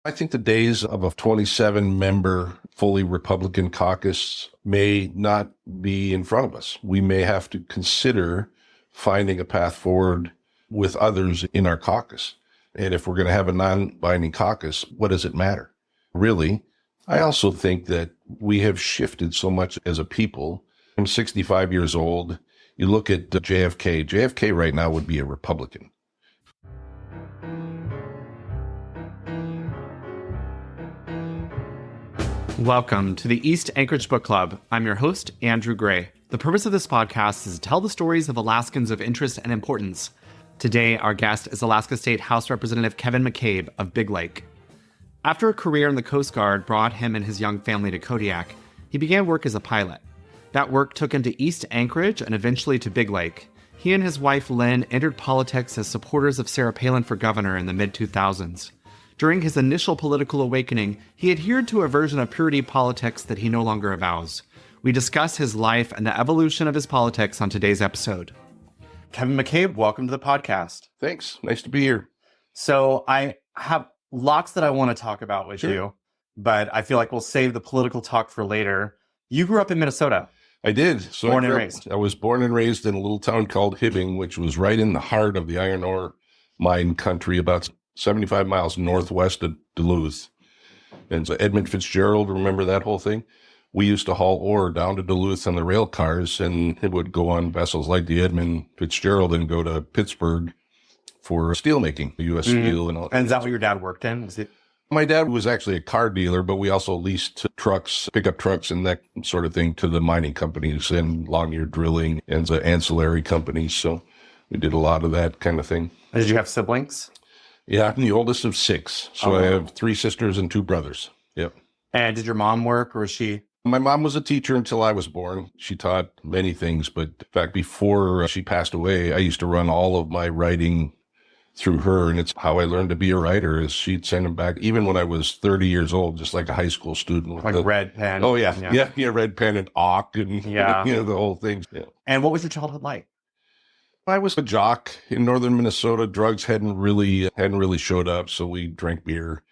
I think the days of a 27-member, fully Republican caucus may not be in front of us. We may have to consider finding a path forward with others in our caucus. And if we're going to have a non-binding caucus, what does it matter? Really, I also think that we have shifted so much as a people. I'm 65 years old. You look at JFK. JFK right now would be a Republican. Welcome to the East Anchorage Book Club. I'm your host, Andrew Gray. The purpose of this podcast is to tell the stories of Alaskans of interest and importance. Today, our guest is Alaska State House Representative Kevin McCabe of Big Lake. After a career in the Coast Guard brought him and his young family to Kodiak, he began work as a pilot. That work took him to East Anchorage and eventually to Big Lake. He and his wife, Linn, entered politics as supporters of Sarah Palin for governor in the mid-2000s. During his initial political awakening, he adhered to a version of purity politics that he no longer avows. We discuss his life and the evolution of his politics on today's episode. Kevin McCabe, welcome to the podcast. Thanks. Nice to be here. So I have lots that I want to talk about with you, but I feel like we'll save the political talk for later. You grew up in Minnesota. I did. So born and raised. I was born and raised in a little town called Hibbing, which was right in the heart of the iron ore mine country, about 75 miles northwest of Duluth. And so Edmund Fitzgerald, remember that whole thing? We used to haul ore down to Duluth on the rail cars, and it would go on vessels like the Edmund Fitzgerald and go to Pittsburgh for steel making, U.S. Steel and all. And is that what your dad worked in? My dad was actually a car dealer, but we also leased trucks, pickup trucks and that sort of thing to the mining companies and long-ear drilling and the ancillary companies. So we did a lot of that kind of thing. Did you have siblings? Yeah, I'm the oldest of six. So I have three sisters and two brothers. Yep. And did your mom work, or was she? My mom was a teacher until I was born. She taught many things, but in fact, before she passed away, I used to run all of my writing through her, and it's how I learned to be a writer. Is she'd send them back even when I was 30 years old, just like a high school student. Like red pen. Oh yeah, red pen and awk and the whole thing. Yeah. And what was your childhood like? I was a jock in northern Minnesota. Drugs hadn't really showed up, so we drank beer.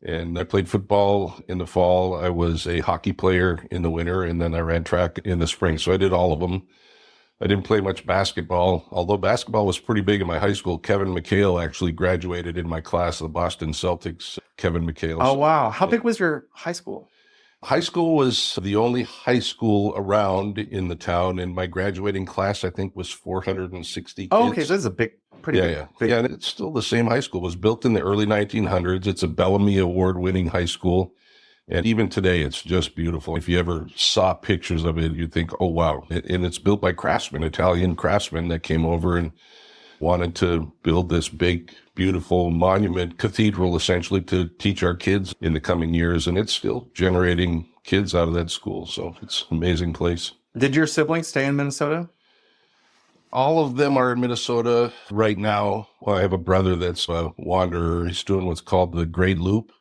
And I played football in the fall. I was a hockey player in the winter, and then I ran track in the spring. So I did all of them. I didn't play much basketball, although basketball was pretty big in my high school. Kevin McHale actually graduated in my class, the Boston Celtics, Kevin McHale. Oh, wow. How big was your high school? High school was the only high school around in the town, and my graduating class, I think, was 460 kids. Oh, okay. So this is a pretty big. Yeah, and it's still the same high school. It was built in the early 1900s. It's a Bellamy Award-winning high school. And even today, it's just beautiful. If you ever saw pictures of it, you'd think, oh, wow. And it's built by craftsmen, Italian craftsmen that came over and wanted to build this big, beautiful monument, cathedral, essentially, to teach our kids in the coming years. And it's still generating kids out of that school. So it's an amazing place. Did your siblings stay in Minnesota? All of them are in Minnesota right now. Well, I have a brother that's a wanderer. He's doing what's called the Great Loop.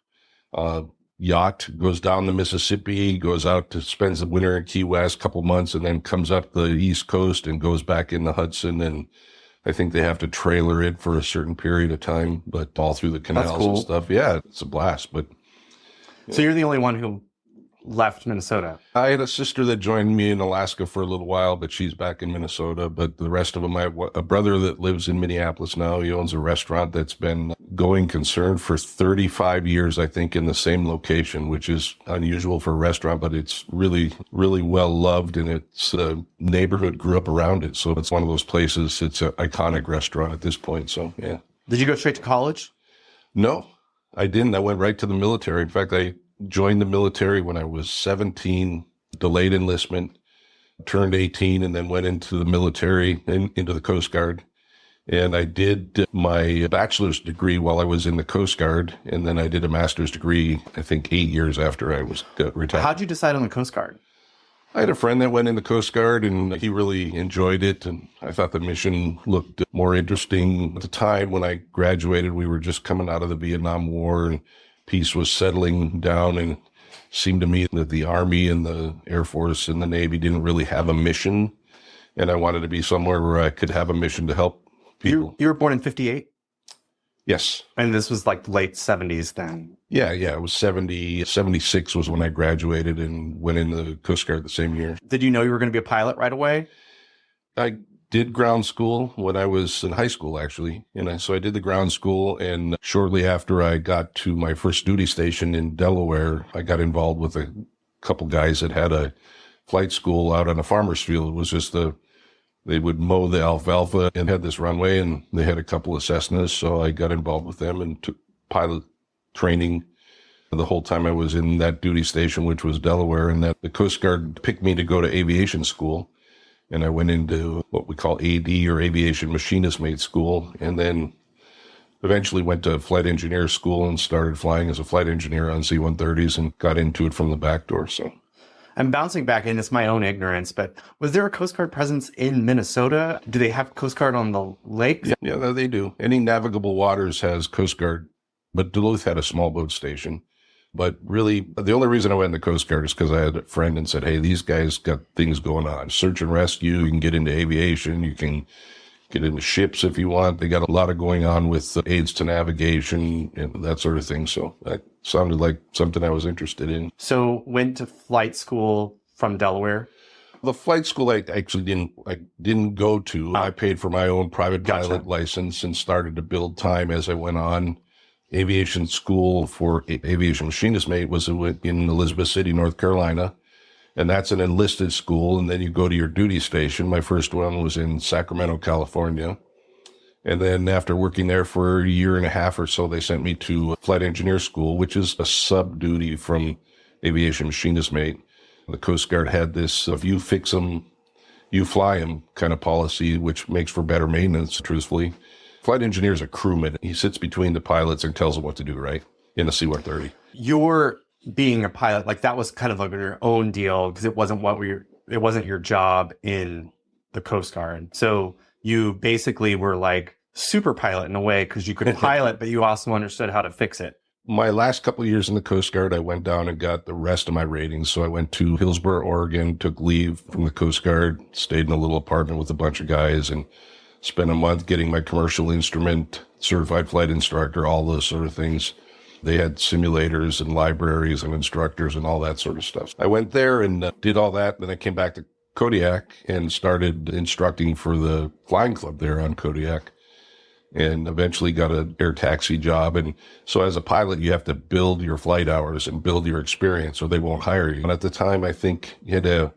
Yacht, goes down the Mississippi, goes out to spends the winter in Key West, couple months, and then comes up the East Coast and goes back in the Hudson. And I think they have to trailer it for a certain period of time, but all through the canals and stuff. Yeah, it's a blast. But so you're the only one who left Minnesota. I had a sister that joined me in Alaska for a little while, but she's back in Minnesota. But the rest of them, I have a brother that lives in Minneapolis now. He owns a restaurant that's been going concern for 35 years, I think, in the same location, which is unusual for a restaurant, but it's really, really well loved, and its neighborhood grew up around it. So it's one of those places. It's an iconic restaurant at this point. So, yeah. Did you go straight to college? No, I didn't. I went right to the military. In fact, I joined the military when I was 17, delayed enlistment, turned 18, and then went into the military and into the Coast Guard. And I did my bachelor's degree while I was in the Coast Guard. And then I did a master's degree, I think 8 years after I was retired. How'd you decide on the Coast Guard? I had a friend that went in the Coast Guard, and he really enjoyed it. And I thought the mission looked more interesting. At the time when I graduated, we were just coming out of the Vietnam War, and peace was settling down, and it seemed to me that the Army and the Air Force and the Navy didn't really have a mission. And I wanted to be somewhere where I could have a mission to help people. You were born in 58? Yes. And this was like late 70s then. Yeah. It was 76 was when I graduated and went in the Coast Guard the same year. Did you know you were going to be a pilot right away? I did ground school when I was in high school, actually. So I did the ground school, and shortly after I got to my first duty station in Delaware, I got involved with a couple guys that had a flight school out on a farmer's field. It was just they would mow the alfalfa and had this runway, and they had a couple of Cessnas. So I got involved with them and took pilot training the whole time I was in that duty station, which was Delaware. And that the Coast Guard picked me to go to aviation school. And I went into what we call AD, or Aviation Machinist Mate School, and then eventually went to flight engineer school and started flying as a flight engineer on C-130s and got into it from the back door. So I'm bouncing back in. It's my own ignorance, but was there a Coast Guard presence in Minnesota? Do they have Coast Guard on the lake? Yeah, they do. Any navigable waters has Coast Guard, but Duluth had a small boat station. But really, the only reason I went in the Coast Guard is because I had a friend and said, hey, these guys got things going on. Search and rescue, you can get into aviation, you can get into ships if you want. They got a lot of going on with aids to navigation and that sort of thing. So that sounded like something I was interested in. So went to flight school from Delaware? The flight school I actually didn't go to. I paid for my own private pilot license and started to build time as I went on. Aviation school for aviation machinist mate was in Elizabeth City, North Carolina. And that's an enlisted school. And then you go to your duty station. My first one was in Sacramento, California. And then after working there for a year and a half or so, they sent me to flight engineer school, which is a sub duty from aviation machinist mate. The Coast Guard had this, if you fix them, you fly them kind of policy, which makes for better maintenance, truthfully. Flight engineer is a crewman. He sits between the pilots and tells them what to do, right? In a C-130. You're being a pilot, like that was kind of like your own deal because it wasn't your job in the Coast Guard. So you basically were like super pilot in a way because you could pilot, but you also understood how to fix it. My last couple of years in the Coast Guard, I went down and got the rest of my ratings. So I went to Hillsboro, Oregon, took leave from the Coast Guard, stayed in a little apartment with a bunch of guys, and spent a month getting my commercial instrument, certified flight instructor, all those sort of things. They had simulators and libraries and instructors and all that sort of stuff. I went there and did all that. Then I came back to Kodiak and started instructing for the flying club there on Kodiak, and eventually got an air taxi job. And so as a pilot, you have to build your flight hours and build your experience or they won't hire you. And at the time, I think the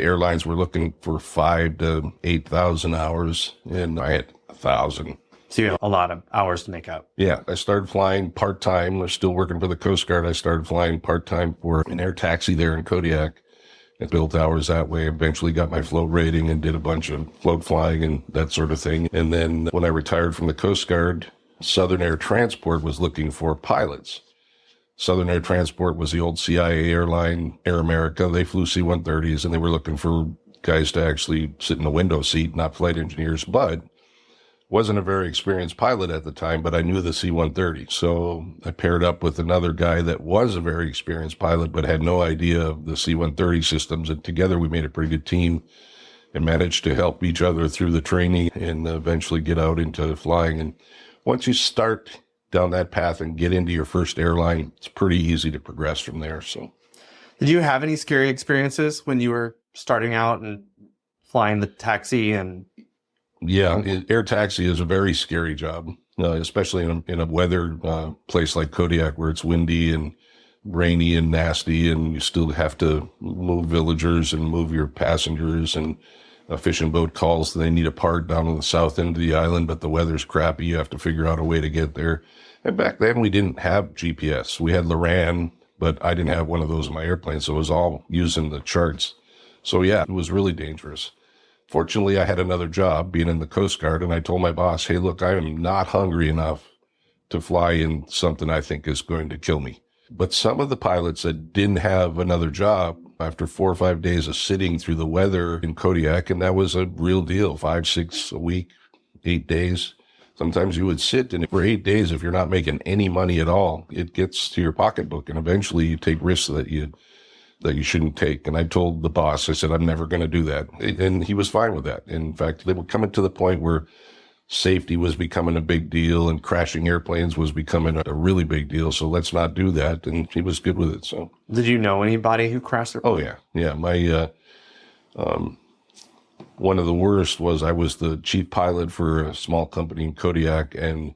airlines were looking for 5,000 to 8,000 hours, and I had 1,000. So you have a lot of hours to make up. Yeah, I started flying part-time. I was still working for the Coast Guard. I started flying part-time for an air taxi there in Kodiak and built hours that way. Eventually got my float rating and did a bunch of float flying and that sort of thing. And then when I retired from the Coast Guard, Southern Air Transport was looking for pilots. Southern Air Transport was the old CIA airline, Air America. They flew C-130s, and they were looking for guys to actually sit in the window seat, not flight engineers. But wasn't a very experienced pilot at the time, but I knew the C-130. So I paired up with another guy that was a very experienced pilot, but had no idea of the C-130 systems. And together we made a pretty good team and managed to help each other through the training and eventually get out into flying. And once you start down that path and get into your first airline, it's pretty easy to progress from there. So, did you have any scary experiences when you were starting out and flying the taxi? And yeah, air taxi is a very scary job, especially in a weather place like Kodiak where it's windy and rainy and nasty, and you still have to move villagers and move your passengers, and a fishing boat calls. They need a part down on the south end of the island, but the weather's crappy. You have to figure out a way to get there. And back then we didn't have GPS. We had Loran, but I didn't have one of those in my airplane. So it was all using the charts. So yeah, it was really dangerous. Fortunately, I had another job being in the Coast Guard, and I told my boss, hey, look, I am not hungry enough to fly in something I think is going to kill me. But some of the pilots that didn't have another job, after 4 or 5 days of sitting through the weather in Kodiak, and that was a real deal, 5, 6 a week, 8 days. Sometimes you would sit, and for 8 days, if you're not making any money at all, it gets to your pocketbook, and eventually you take risks that you shouldn't take. And I told the boss, I said, I'm never going to do that. And he was fine with that. In fact, they were coming to the point where safety was becoming a big deal and crashing airplanes was becoming a really big deal. So let's not do that. And he was good with it. So, Did you know anybody who crashed their plane? oh yeah. Yeah. My, one of the worst was I was the chief pilot for a small company in Kodiak, and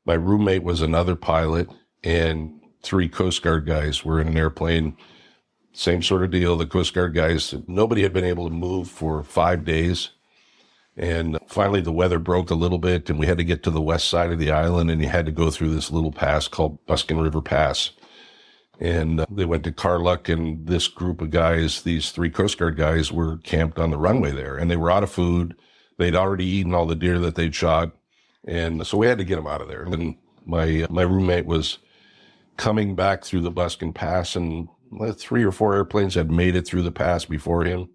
my roommate was another pilot, and 3 Coast Guard guys were in an airplane. Same sort of deal. The Coast Guard guys, nobody had been able to move for 5 days. And finally the weather broke a little bit and we had to get to the west side of the island, and you had to go through this little pass called Buskin River Pass. And they went to Kodiak, and this group of guys, these 3 Coast Guard guys, were camped on the runway there, and they were out of food. They'd already eaten all the deer that they'd shot. And so we had to get them out of there. And my roommate was coming back through the Buskin Pass, and 3 or 4 airplanes had made it through the pass before him.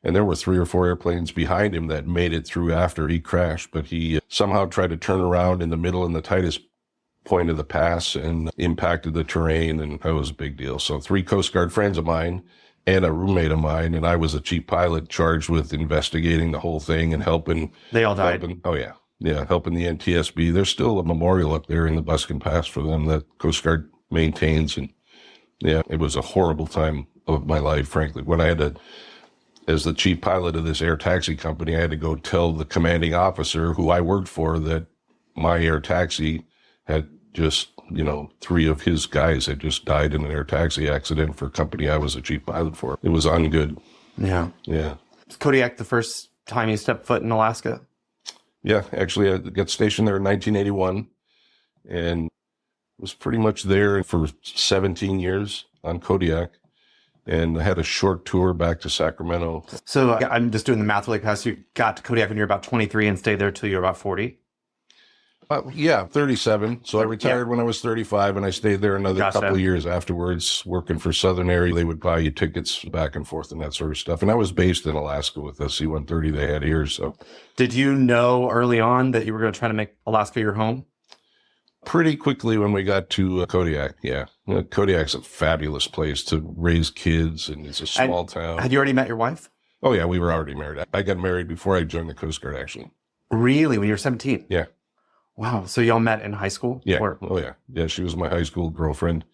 And there were 3 or 4 airplanes behind him that made it through after he crashed, but he somehow tried to turn around in the middle in the tightest point of the pass and impacted the terrain, and that was a big deal. So 3 Coast Guard friends of mine and a roommate of mine, and I was a chief pilot charged with investigating the whole thing and helping. They all died. Oh yeah. Yeah. Helping the NTSB. There's still a memorial up there in the Buskin Pass for them that Coast Guard maintains. And yeah, it was a horrible time of my life, frankly, when I had to, as the chief pilot of this air taxi company, I had to go tell the commanding officer who I worked for that my air taxi had just, 3 of his guys had just died in an air taxi accident for a company I was a chief pilot for. It was ungood. Yeah. Yeah. Was Kodiak the first time you stepped foot in Alaska? Yeah. Actually, I got stationed there in 1981 and was pretty much there for 17 years on Kodiak. And I had a short tour back to Sacramento. So I'm just doing the math really fast. You got to Kodiak when you were about 23 and stayed there till you were about 40? Yeah, 37. So I retired when I was 35, and I stayed there another couple of years afterwards, working for Southern Air. They would buy you tickets back and forth and that sort of stuff. And I was based in Alaska with the C-130 they had here. So, did you know early on that you were going to try to make Alaska your home? Pretty quickly when we got to Kodiak, yeah. Kodiak's a fabulous place to raise kids, and it's a small town. Had you already met your wife? Oh, yeah, we were already married. I got married before I joined the Coast Guard, actually. Really? When you were 17? Yeah. Wow. So y'all met in high school? Yeah. Oh, yeah. Yeah, she was my high school girlfriend.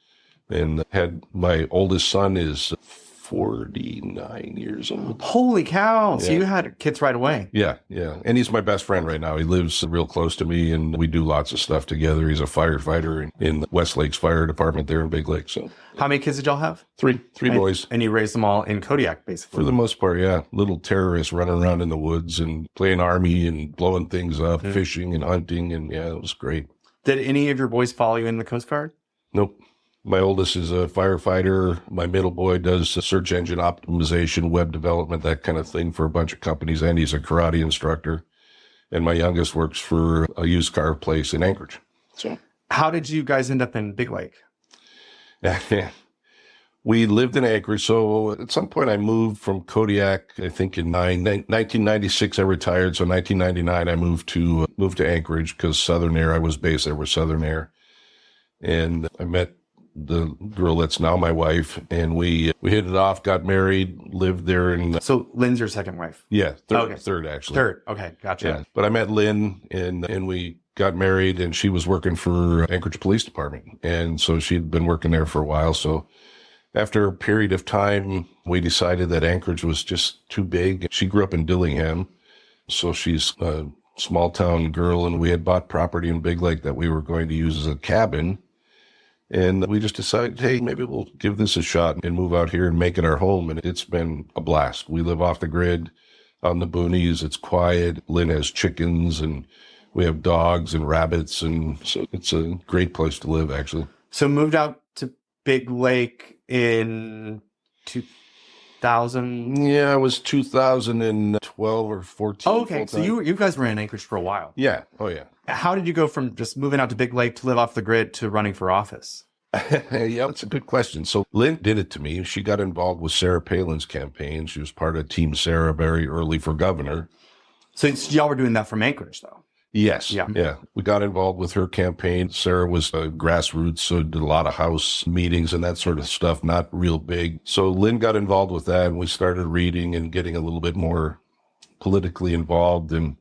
And had my oldest son is 49 years old. Holy cow. So Yeah. you had kids right away. Yeah, yeah. And he's my best friend right now. He lives real close to me, and we do lots of stuff together. He's a firefighter in West Lakes Fire Department there in Big Lake. So, how many kids did y'all have? Three boys. And you raised them all in Kodiak, basically? For the most part, yeah. Little terrorists running around in the woods and playing army and blowing things up, fishing and hunting. And yeah, it was great. Did any of your boys follow you in the Coast Guard? Nope. My oldest is a firefighter. My middle boy does search engine optimization, web development, that kind of thing for a bunch of companies, and he's a karate instructor. And my youngest works for a used car place in Anchorage. So, how did you guys end up in Big Lake? We lived in Anchorage. So at some point I moved from Kodiak. I think in 1996 I retired. So 1999 I moved to Anchorage because Southern Air, I was based there with Southern Air, and I met the girl that's now my wife, and we hit it off, got married, lived there. And so Lynn's your second wife? Yeah, third actually. Third, okay, gotcha. Yeah, but I met Linn, and we got married, and she was working for Anchorage Police Department, and so she'd been working there for a while. So after a period of time, we decided that Anchorage was just too big. She grew up in Dillingham, so she's a small town girl, and we had bought property in Big Lake that we were going to use as a cabin. And we just decided, hey, maybe we'll give this a shot and move out here and make it our home. And it's been a blast. We live off the grid on the boonies. It's quiet. Linn has chickens, and we have dogs and rabbits. And so it's a great place to live, actually. So moved out to Big Lake in 2000? Yeah, it was 2012 or 14. Oh, okay. So you guys were in Anchorage for a while. Yeah. Oh, yeah. How did you go from just moving out to Big Lake to live off the grid to running for office? Yeah, that's a good question. So Linn did it to me. She got involved with Sarah Palin's campaign. She was part of Team Sarah very early for governor. So y'all were doing that from Anchorage, though? Yes. Yeah. Yeah. We got involved with her campaign. Sarah was grassroots, so did a lot of house meetings and that sort of stuff, not real big. So Linn got involved with that, and we started reading and getting a little bit more politically involved. And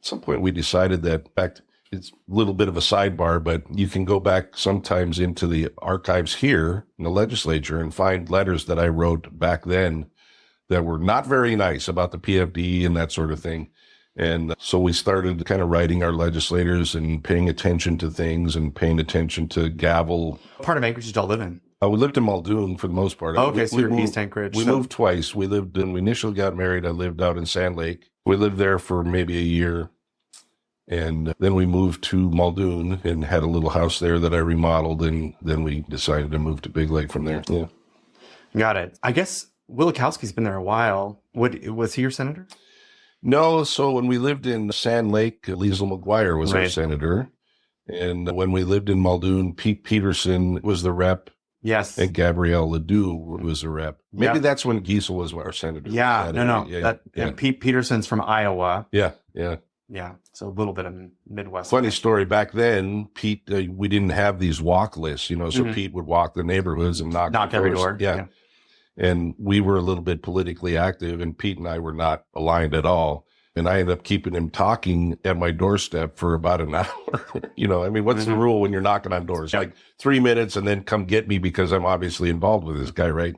some point we decided that, in fact, it's a little bit of a sidebar, but you can go back sometimes into the archives here in the legislature and find letters that I wrote back then that were not very nice about the PFD and that sort of thing. And so we started kind of writing our legislators and paying attention to things and paying attention to gavel. What part of Anchorage did y'all live in? We lived in Muldoon for the most part. Oh, okay, so you're East Anchorage. We moved twice. When we initially got married, I lived out in Sand Lake. We lived there for maybe a year. And then we moved to Muldoon and had a little house there that I remodeled. And then we decided to move to Big Lake from there. Yeah. Got it. I guess Wilikowski's been there a while. Was he your senator? No. So when we lived in Sand Lake, Liesl McGuire was our senator. And when we lived in Muldoon, Pete Peterson was the rep. Yes. And Gabrielle Ledoux was the rep. Maybe that's when Giesel was our senator. Yeah. No. Pete Peterson's from Iowa. Yeah. Yeah, so a little bit of Midwest. Funny story. Back then, Pete, we didn't have these walk lists, so Pete would walk the neighborhoods and knock every door. Yeah. And we were a little bit politically active, and Pete and I were not aligned at all. And I ended up keeping him talking at my doorstep for about an hour. What's the rule when you're knocking on doors? Like 3 minutes and then come get me because I'm obviously involved with this guy, right?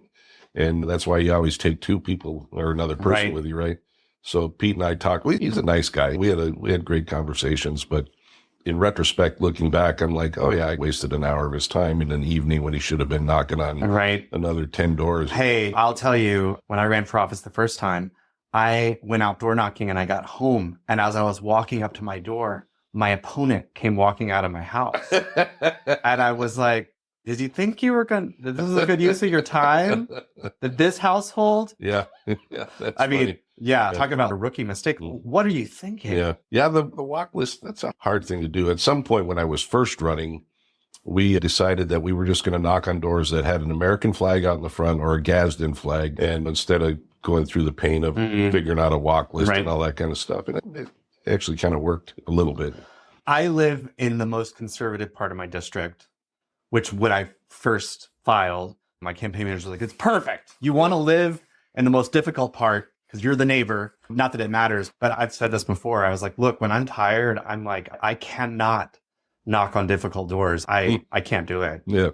And that's why you always take two people or another person with you, right? So Pete and I talked. He's a nice guy. We had great conversations, but in retrospect, looking back, I'm like, oh yeah, I wasted an hour of his time in an evening when he should have been knocking on another 10 doors. Hey, I'll tell you, when I ran for office the first time, I went out door knocking and I got home. And as I was walking up to my door, my opponent came walking out of my house. And I was like, did you think this is a good use of your time? Did this household? Yeah. That's funny. Talking about a rookie mistake. What are you thinking? Yeah. The walk list, that's a hard thing to do. At some point when I was first running, we decided that we were just going to knock on doors that had an American flag out in the front or a Gadsden flag. And instead of going through the pain of figuring out a walk list and all that kind of stuff. And it actually kind of worked a little bit. I live in the most conservative part of my district, which when I first filed, my campaign manager was like, it's perfect. You want to live in the most difficult part because you're the neighbor. Not that it matters, but I've said this before. I was like, look, when I'm tired, I'm like, I cannot knock on difficult doors. I can't do it. Yeah.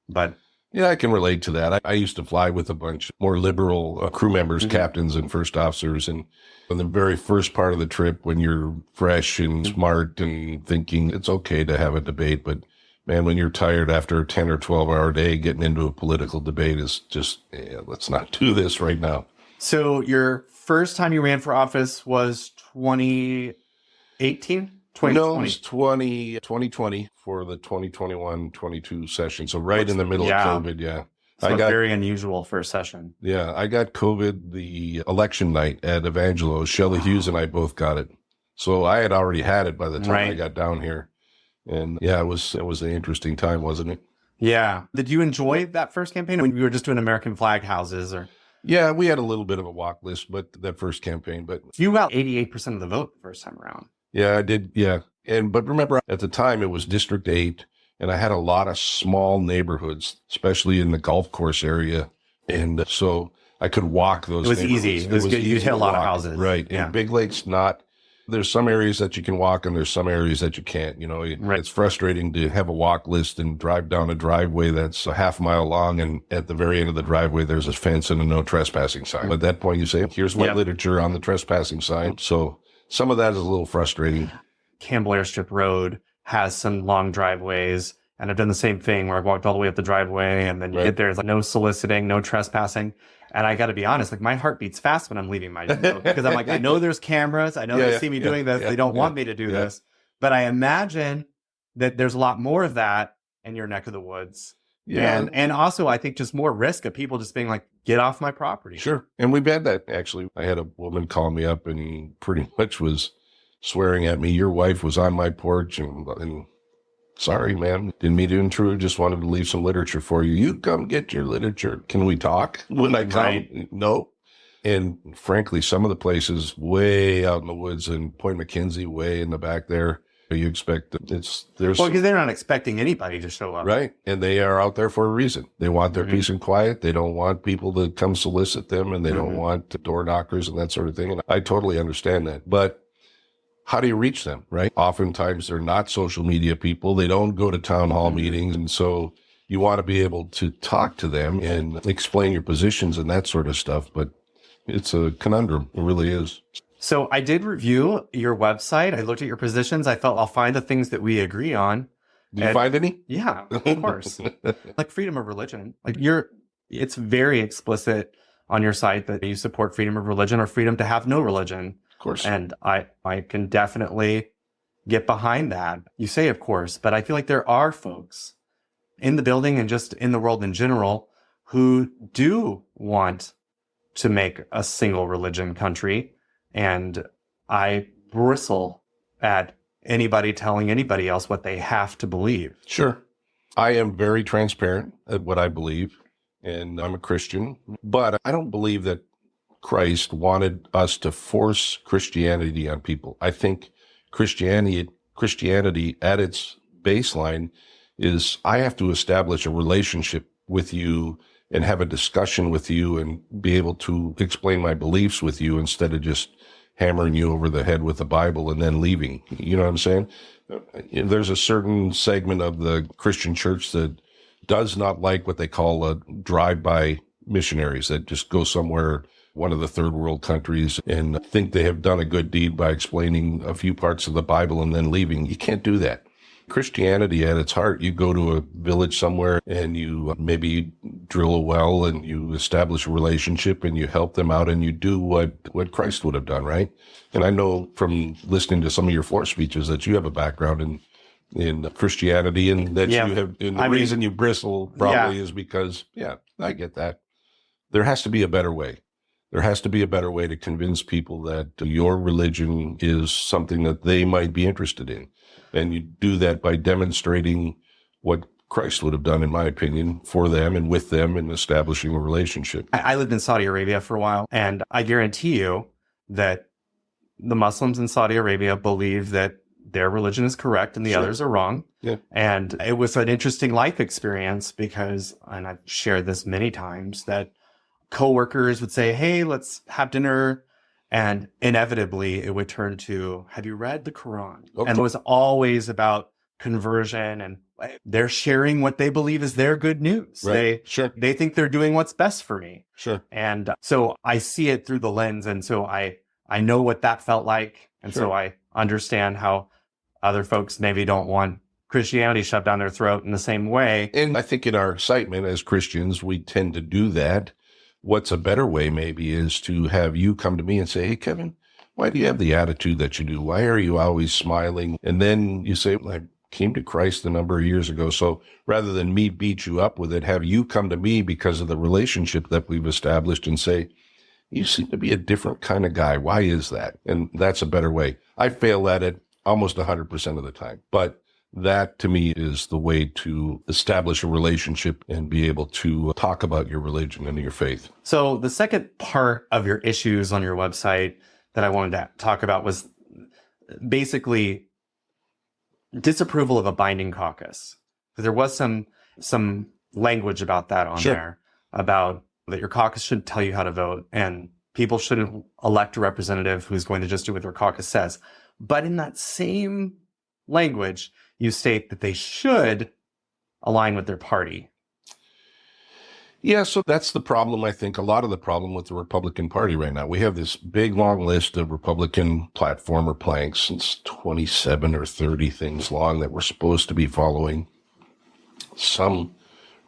But yeah, I can relate to that. I used to fly with a bunch more liberal crew members, captains and first officers. And on the very first part of the trip, when you're fresh and smart and thinking it's okay to have a debate, but man, when you're tired after a 10 or 12 hour day, getting into a political debate is just, let's not do this right now. So your first time you ran for office was 2018? No, it was 2020 for the 2021-22 session. So right in the middle of COVID, So I got very unusual for a session. Yeah, I got COVID the election night at Evangelos. Shelley Hughes and I both got it. So I had already had it by the time I got down here. And it was an interesting time, wasn't it? Yeah. Did you enjoy that first campaign when you were just doing American flag houses or? Yeah, we had a little bit of a walk list, but that first campaign, but you got 88% of the vote the first time around. Yeah, I did. Yeah. But remember at the time it was District 8 and I had a lot of small neighborhoods, especially in the golf course area. And so I could walk those. It was easy. It was good. You hit a lot of houses. Right. And Big Lake's not. There's some areas that you can walk and there's some areas that you can't. It's frustrating to have a walk list and drive down a driveway that's a half mile long. And at the very end of the driveway, there's a fence and a no trespassing sign. At that point, you say, here's my literature on the trespassing sign. So some of that is a little frustrating. Campbell Airstrip Road has some long driveways. And I've done the same thing where I've walked all the way up the driveway and then you get there, it's like no soliciting, no trespassing. And I got to be honest, like my heart beats fast when I'm leaving my because I'm like, I know there's cameras. I know they see me doing this. They don't want me to do this. But I imagine that there's a lot more of that in your neck of the woods. Yeah. And also, I think just more risk of people just being like, get off my property. Sure. And we've had that, actually. I had a woman call me up and pretty much was swearing at me. Your wife was on my porch and sorry, man. Didn't mean to intrude. Just wanted to leave some literature for you. You come get your literature. Can we talk when I come? Right. No. And frankly, some of the places way out in the woods in Point McKenzie, way in the back there, you expect that there's. Well, because they're not expecting anybody to show up. Right. And they are out there for a reason. They want their peace and quiet. They don't want people to come solicit them and they don't want door knockers and that sort of thing. And I totally understand that. But how do you reach them, right? Oftentimes they're not social media people. They don't go to town hall meetings. And so you want to be able to talk to them and explain your positions and that sort of stuff. But it's a conundrum. It really is. So I did review your website. I looked at your positions. I felt I'll find the things that we agree on. Did you find any? Yeah, of course. Like freedom of religion. It's very explicit on your site that you support freedom of religion or freedom to have no religion. Of course. And I can definitely get behind that. You say, of course, but I feel like there are folks in the building and just in the world in general who do want to make a single religion country. And I bristle at anybody telling anybody else what they have to believe. Sure. I am very transparent at what I believe, and I'm a Christian, but I don't believe that Christ wanted us to force Christianity on people. I think Christianity at its baseline is I have to establish a relationship with you and have a discussion with you and be able to explain my beliefs with you instead of just hammering you over the head with the Bible and then leaving. You know what I'm saying? There's a certain segment of the Christian church that does not like what they call a drive-by missionaries that just go somewhere, one of the third world countries, and think they have done a good deed by explaining a few parts of the Bible and then leaving. You can't do that. Christianity at its heart, you go to a village somewhere and you maybe drill a well and you establish a relationship and you help them out and you do what Christ would have done, right? And I know from listening to some of your floor speeches that you have a background in Christianity and that you have, and the reason you bristle probably is because, I get that. There has to be a better way. There has to be a better way to convince people that your religion is something that they might be interested in. And you do that by demonstrating what Christ would have done, in my opinion, for them and with them in establishing a relationship. I lived in Saudi Arabia for a while, and I guarantee you that the Muslims in Saudi Arabia believe that their religion is correct and the others are wrong. Yeah. And it was an interesting life experience because, and I've shared this many times, that coworkers would say, hey, let's have dinner. And inevitably it would turn to, have you read the Quran? Okay. And it was always about conversion, and they're sharing what they believe is their good news. Right. They think they're doing what's best for me. Sure. And so I see it through the lens. And so I know what that felt like. And so I understand how other folks maybe don't want Christianity shoved down their throat in the same way. And I think in our excitement as Christians, we tend to do that. What's a better way maybe is to have you come to me and say, hey, Kevin, why do you have the attitude that you do? Why are you always smiling? And then you say, I came to Christ a number of years ago. So rather than me beat you up with it, have you come to me because of the relationship that we've established and say, you seem to be a different kind of guy. Why is that? And that's a better way. I fail at it almost 100% of the time. But that to me is the way to establish a relationship and be able to talk about your religion and your faith. So the second part of your issues on your website that I wanted to talk about was basically disapproval of a binding caucus. There was some language about that on there, about that your caucus should tell you how to vote and people shouldn't elect a representative who's going to just do what their caucus says. But in that same language, you state that they should align with their party. Yeah, so that's the problem, I think, a lot of the problem with the Republican Party right now. We have this big, long list of Republican platform or planks, it's 27 or 30 things long that we're supposed to be following. Some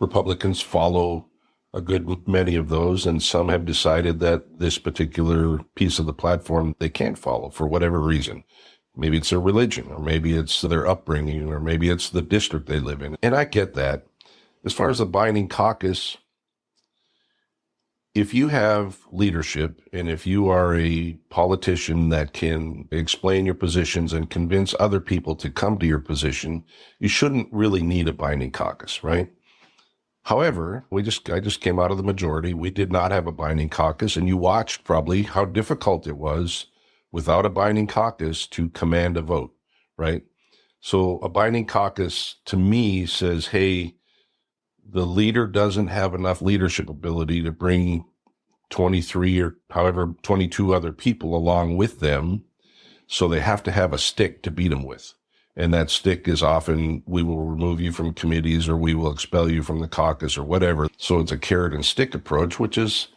Republicans follow a good many of those, and some have decided that this particular piece of the platform they can't follow for whatever reason. Maybe it's their religion, or maybe it's their upbringing, or maybe it's the district they live in. And I get that. As far as the binding caucus, if you have leadership and if you are a politician that can explain your positions and convince other people to come to your position, you shouldn't really need a binding caucus, right? However, I just came out of the majority. We did not have a binding caucus, and you watched probably how difficult it was without a binding caucus to command a vote, right? So a binding caucus to me says, hey, the leader doesn't have enough leadership ability to bring 23 or however 22 other people along with them. So they have to have a stick to beat them with. And that stick is often, we will remove you from committees or we will expel you from the caucus or whatever. So it's a carrot and stick approach, which is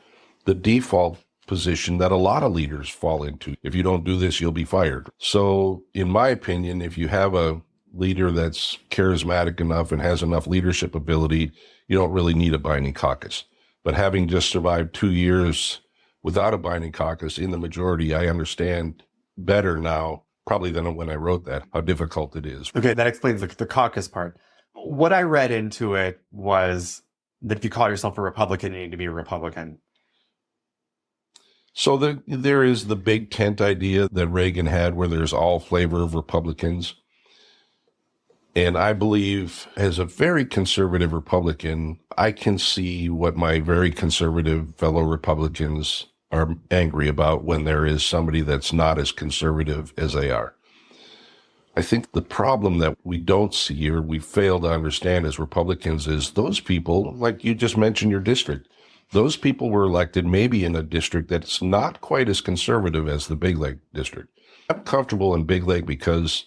the default position that a lot of leaders fall into. If you don't do this, you'll be fired. So in my opinion, if you have a leader that's charismatic enough and has enough leadership ability, you don't really need a binding caucus. But having just survived 2 years without a binding caucus in the majority, I understand better now, probably than when I wrote that, how difficult it is. Okay, that explains the caucus part. What I read into it was that if you call yourself a Republican, you need to be a Republican. So there is the big tent idea that Reagan had where there's all flavor of Republicans. And I believe as a very conservative Republican, I can see what my very conservative fellow Republicans are angry about when there is somebody that's not as conservative as they are. I think the problem that we don't see or we fail to understand as Republicans is those people, like you just mentioned your district, those people were elected maybe in a district that's not quite as conservative as the Big Lake district. I'm comfortable in Big Lake because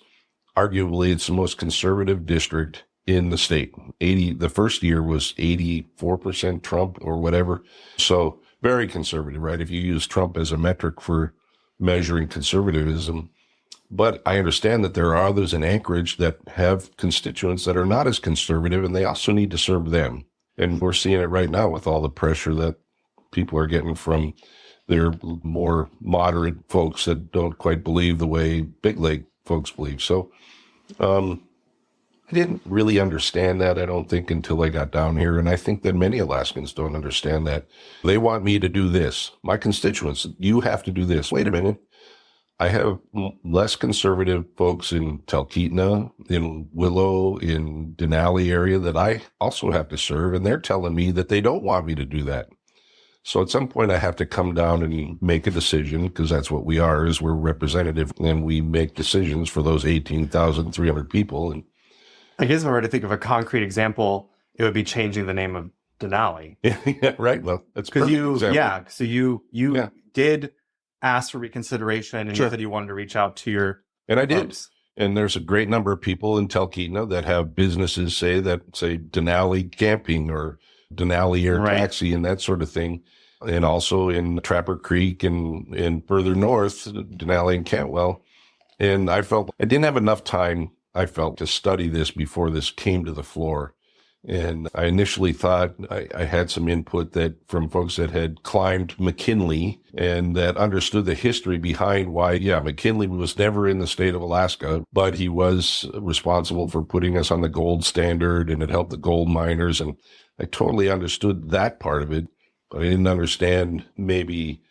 arguably it's the most conservative district in the state. The first year was 84% Trump or whatever. So very conservative, right? If you use Trump as a metric for measuring conservatism. But I understand that there are others in Anchorage that have constituents that are not as conservative, and they also need to serve them. And we're seeing it right now with all the pressure that people are getting from their more moderate folks that don't quite believe the way Big Lake folks believe. So I didn't really understand that, I don't think, until I got down here. And I think that many Alaskans don't understand that. They want me to do this. My constituents, you have to do this. Wait a minute. I have less conservative folks in Talkeetna, in Willow, in Denali area that I also have to serve, and they're telling me that they don't want me to do that. So at some point I have to come down and make a decision, because that's what we are, is we're representative, and we make decisions for those 18,300 people. And I guess if I were to think of a concrete example, it would be changing the name of Denali. yeah, right. Well, that's because example. So you did ask for reconsideration, and Sure. you said you wanted to reach out to your And I did. folks. And there's a great number of people in Talkeetna that have businesses say Denali Camping or Denali Air Right. Taxi and that sort of thing. And also in Trapper Creek and further north, Denali and Cantwell. And I felt I didn't have enough time, I felt, to study this before this came to the floor. And I initially thought I had some input that from folks that had climbed McKinley and that understood the history behind why, McKinley was never in the state of Alaska, but he was responsible for putting us on the gold standard, and it helped the gold miners. And I totally understood that part of it, but I didn't understand maybe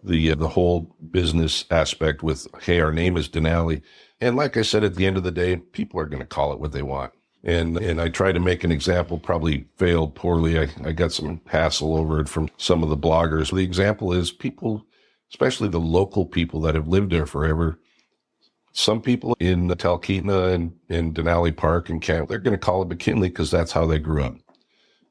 the whole business aspect with, hey, our name is Denali. And like I said, at the end of the day, people are going to call it what they want. And I tried to make an example, probably failed poorly. I got some hassle over it from some of the bloggers. The example is people, especially the local people that have lived there forever. Some people in the Talkeetna and in Denali Park and Camp, they're going to call it McKinley because that's how they grew up.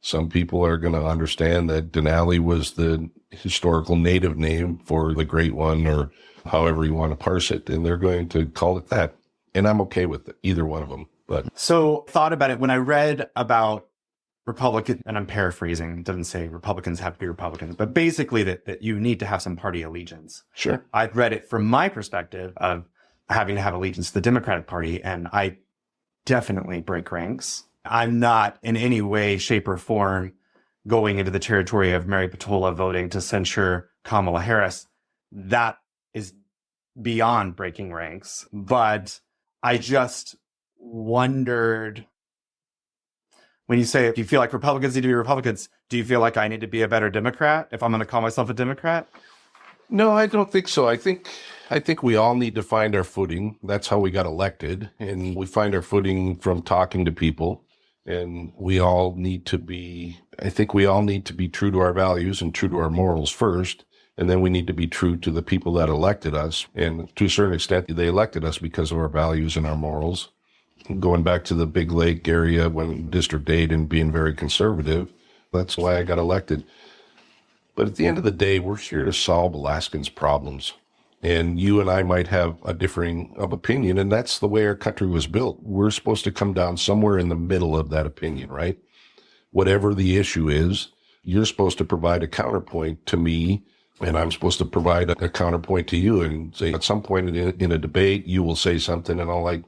Some people are going to understand that Denali was the historical native name for the Great One, or however you want to parse it, and they're going to call it that. And I'm okay with it, either one of them. But So thought about it when I read about Republican, and I'm paraphrasing, it doesn't say Republicans have to be Republicans, but basically that you need to have some party allegiance. sure. I'd read it from my perspective of having to have allegiance to the Democratic Party, and I definitely break ranks. I'm not in any way, shape, or form going into the territory of Mary Patola voting to censure Kamala Harris. That is beyond breaking ranks. But I just wondered, when you say, do you feel like Republicans need to be Republicans? Do you feel like I need to be a better Democrat if I'm going to call myself a Democrat? No, I don't think so. I think we all need to find our footing. That's how we got elected. And we find our footing from talking to people. And we all need to be true to our values and true to our morals first. And then we need to be true to the people that elected us. And to a certain extent, they elected us because of our values and our morals. Going back to the Big Lake area when District 8 and being very conservative, that's why I got elected. But at the end of the day, we're here to solve Alaskans' problems. And you and I might have a differing of opinion, and that's the way our country was built. We're supposed to come down somewhere in the middle of that opinion, right? Whatever the issue is, you're supposed to provide a counterpoint to me, and I'm supposed to provide a counterpoint to you, and say at some point in a debate, you will say something, and I'll like,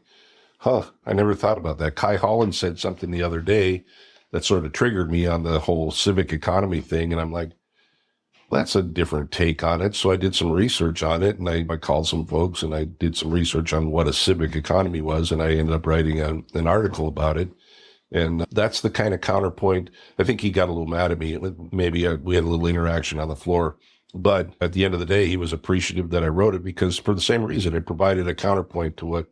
I never thought about that. Kai Holland said something the other day that sort of triggered me on the whole civic economy thing, and I'm like, that's a different take on it. So I did some research on it, and I called some folks, and I did some research on what a civic economy was, and I ended up writing an article about it. And that's the kind of counterpoint. I think he got a little mad at me. Maybe we had a little interaction on the floor. But at the end of the day, he was appreciative that I wrote it because for the same reason, it provided a counterpoint to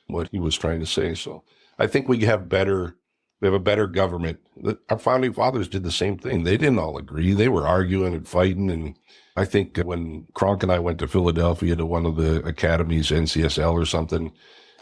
what he was trying to say. So I think we have a better government. Our founding fathers did the same thing. They didn't all agree. They were arguing and fighting. And I think when Kronk and I went to Philadelphia to one of the academies, NCSL or something,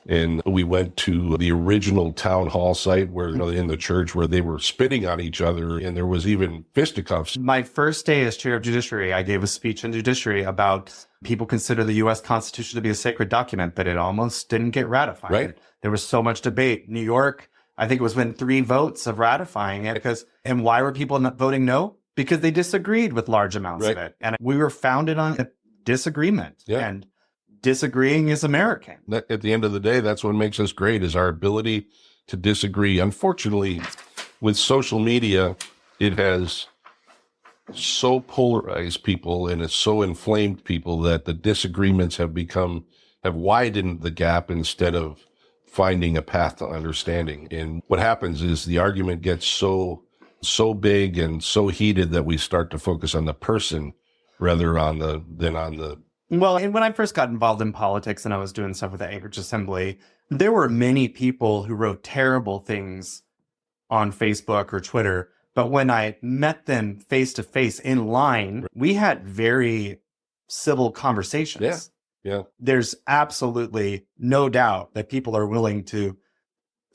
and we went to the original town hall site where, in the church where they were spitting on each other and there was even fisticuffs. My first day as chair of judiciary, I gave a speech in judiciary about people consider the U.S. Constitution to be a sacred document, but it almost didn't get ratified. Right. There was so much debate. New York, I think it was within 3 votes of ratifying it and why were people not voting no? Because they disagreed with large amounts of it. And we were founded on a disagreement. Yeah. And disagreeing is American. At the end of the day, that's what makes us great is our ability to disagree. Unfortunately, with social media, it has so polarized people and it's so inflamed people that the disagreements have widened the gap instead of finding a path to understanding. And what happens is the argument gets so big and so heated that we start to focus on the person rather than on the. Well, and when I first got involved in politics and I was doing stuff with the Anchorage Assembly, there were many people who wrote terrible things on Facebook or Twitter. But when I met them face to face in line, we had very civil conversations. Yeah. There's absolutely no doubt that people are willing to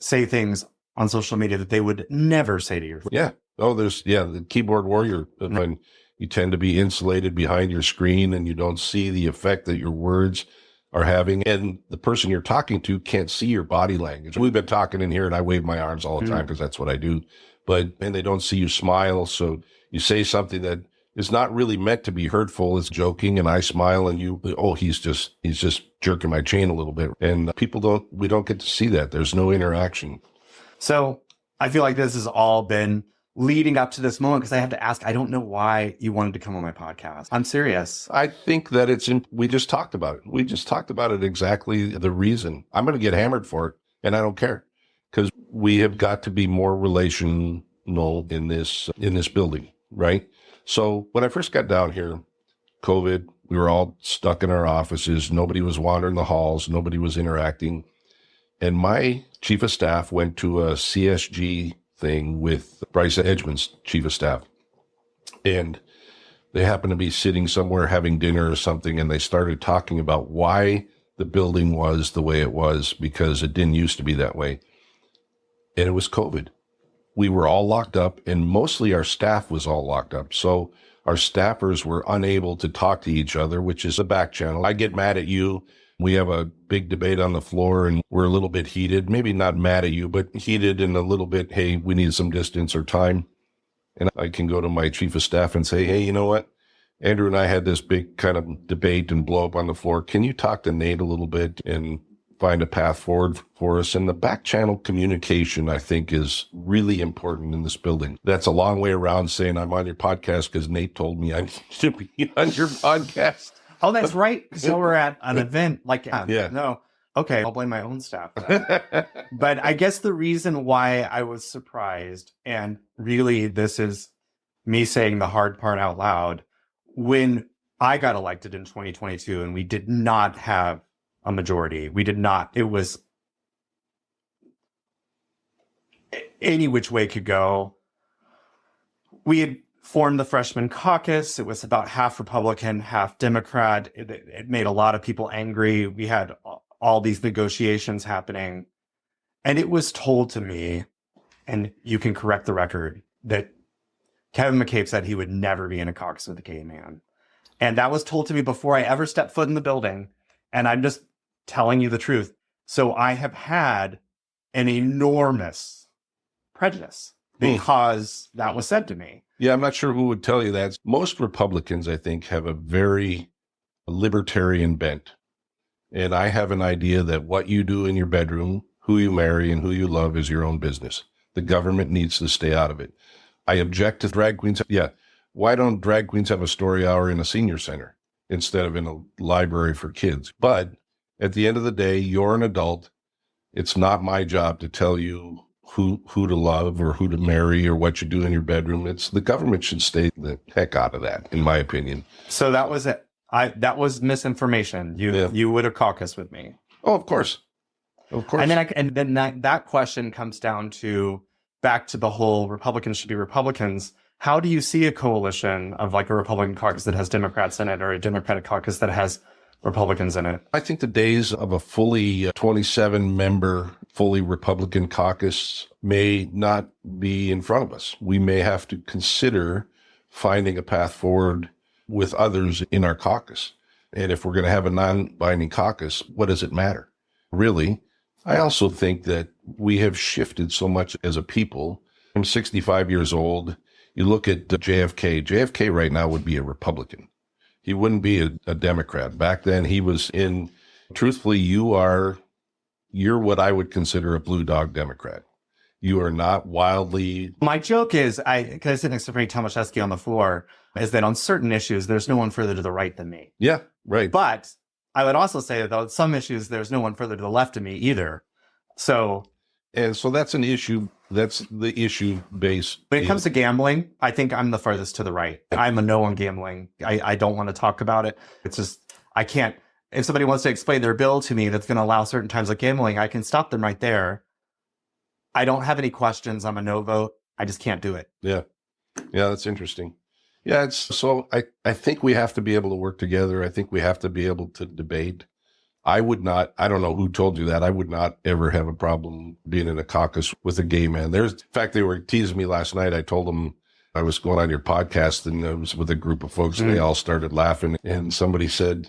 say things on social media that they would never say to your friend. Yeah. Oh, the keyboard warrior. When you tend to be insulated behind your screen and you don't see the effect that your words are having. And the person you're talking to can't see your body language. We've been talking in here and I wave my arms all the time because that's what I do. And they don't see you smile. So you say something that is not really meant to be hurtful. It's joking and I smile and he's just jerking my chain a little bit. And we don't get to see that. There's no interaction. So I feel like this has all been leading up to this moment because I have to ask, I don't know why you wanted to come on my podcast. I'm serious. I think that we just talked about it. We just talked about it exactly the reason. I'm going to get hammered for it and I don't care because we have got to be more relational in this building, right? So when I first got down here, COVID, we were all stuck in our offices. Nobody was wandering the halls. Nobody was interacting. And my chief of staff went to a CSG thing with Bryce Edgman's chief of staff. And they happened to be sitting somewhere having dinner or something, and they started talking about why the building was the way it was, because it didn't used to be that way. And it was COVID. We were all locked up, and mostly our staff was all locked up. So our staffers were unable to talk to each other, which is a back channel. I get mad at you. We have a big debate on the floor and we're a little bit heated, maybe not mad at you, but heated and a little bit, hey, we need some distance or time. And I can go to my chief of staff and say, hey, you know what? Andrew and I had this big kind of debate and blow up on the floor. Can you talk to Nate a little bit and find a path forward for us? And the back channel communication, I think, is really important in this building. That's a long way around saying I'm on your podcast because Nate told me I need to be on your podcast. Oh, that's right. So we're at an event. Yeah. No. Okay. I'll blame my own staff for that. But I guess the reason why I was surprised, and really this is me saying the hard part out loud, when I got elected in 2022 and we did not have a majority, it was any which way could go. We had formed the freshman caucus. It was about half Republican, half Democrat. It made a lot of people angry. We had all these negotiations happening. And it was told to me, and you can correct the record, that Kevin McCabe said he would never be in a caucus with a gay man. And that was told to me before I ever stepped foot in the building. And I'm just telling you the truth. So I have had an enormous prejudice because that was said to me. Yeah, I'm not sure who would tell you that. Most Republicans, I think, have a very libertarian bent. And I have an idea that what you do in your bedroom, who you marry, and who you love is your own business. The government needs to stay out of it. I object to drag queens. Yeah. Why don't drag queens have a story hour in a senior center instead of in a library for kids? But at the end of the day, you're an adult. It's not my job to tell you who to love or who to marry or what you do in your bedroom. It's the government should stay the heck out of that, in my opinion. So that was it. That was misinformation. You would have caucused with me. Oh, of course. Of course. And then that question comes down to back to the whole Republicans should be Republicans. How do you see a coalition of like a Republican caucus that has Democrats in it or a Democratic caucus that has Republicans in it? I think the days of a fully 27-member, fully Republican caucus may not be in front of us. We may have to consider finding a path forward with others in our caucus. And if we're going to have a non-binding caucus, what does it matter? Really, I also think that we have shifted so much as a people. I'm 65 years old. You look at JFK. JFK right now would be a Republican. He wouldn't be a Democrat. Back then, he was in, truthfully, you're what I would consider a blue dog Democrat. You are not wildly. My joke is, because I sit next to Frank Tomaszewski on the floor, is that on certain issues, there's no one further to the right than me. Yeah, right. But I would also say that on some issues, there's no one further to the left of me either. And so that's an issue. That's the issue base. When it comes to gambling, I think I'm the farthest to the right. I'm a no on gambling. I don't want to talk about it. It's just, I can't. If somebody wants to explain their bill to me that's going to allow certain times of gambling, I can stop them right there. I don't have any questions. I'm a no vote. I just can't do it. Yeah. Yeah, that's interesting. Yeah, I think we have to be able to work together. I think we have to be able to debate. I don't know who told you that. I would not ever have a problem being in a caucus with a gay man. In fact, they were teasing me last night. I told them I was going on your podcast and I was with a group of folks and they all started laughing. And somebody said,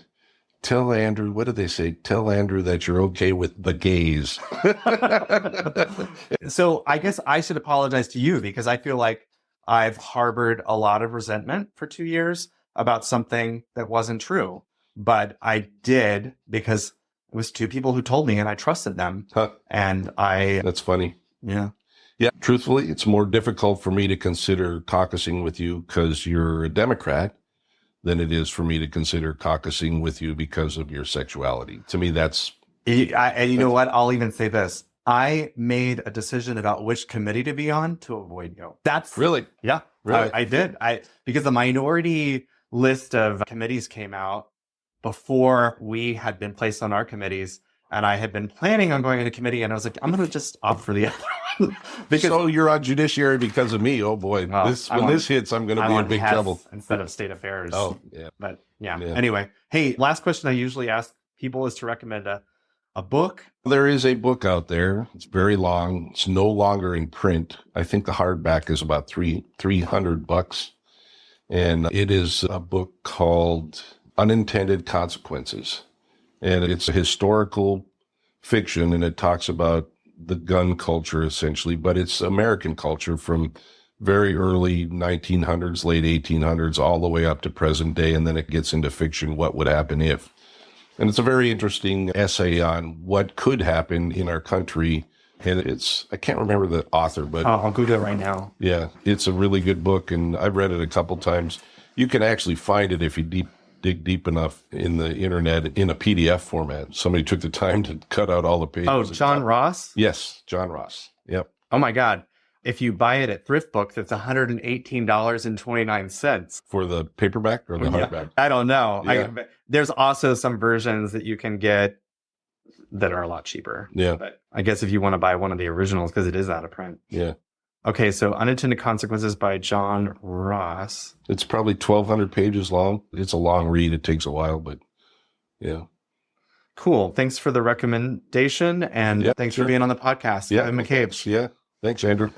tell Andrew, what did they say? Tell Andrew that you're okay with the gays. So I guess I should apologize to you because I feel like I've harbored a lot of resentment for 2 years about something that wasn't true. But I did because it was two people who told me and I trusted them. Huh. And That's funny. Yeah. Yeah. Truthfully, it's more difficult for me to consider caucusing with you because you're a Democrat than it is for me to consider caucusing with you because of your sexuality. To me, that's... And you know what? I'll even say this. I made a decision about which committee to be on to avoid you. That's... Really? Yeah. Really? I did. Because the minority list of committees came out before we had been placed on our committees. And I had been planning on going into committee. And I was like, I'm going to just opt for the other one. So you're on judiciary because of me. Oh, boy. When this hits, I'm going to be in big trouble. Instead of state affairs. Oh, yeah. But yeah. Anyway. Hey, last question I usually ask people is to recommend a book. There is a book out there. It's very long. It's no longer in print. I think the hardback is about $300. And it is a book called Unintended Consequences. And it's a historical fiction, and it talks about the gun culture, essentially, but it's American culture from very early 1900s, late 1800s, all the way up to present day, and then it gets into fiction, what would happen if. And it's a very interesting essay on what could happen in our country, and I can't remember the author, but... I'll Google it right now. Yeah, it's a really good book, and I've read it a couple times. You can actually find it if you dig deep enough in the internet in a PDF format. Somebody took the time to cut out all the pages. Oh, John Ross? Yes, John Ross. Yep. Oh my God. If you buy it at Thrift Book, that's $118.29. For the paperback or the hardback? I don't know. Yeah. There's also some versions that you can get that are a lot cheaper. Yeah. But I guess if you want to buy one of the originals, because it is out of print. Yeah. Okay, so Unintended Consequences by John Ross. It's probably 1,200 pages long. It's a long read. It takes a while, but yeah. Cool. Thanks for the recommendation, and thanks for being on the podcast. Yeah, McCabe. Yeah. Thanks, Andrew.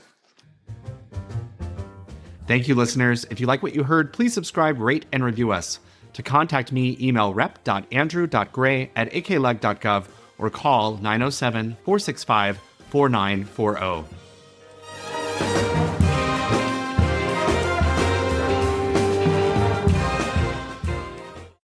Thank you, listeners. If you like what you heard, please subscribe, rate, and review us. To contact me, email rep.andrew.gray@akleg.gov or call 907-465-4940.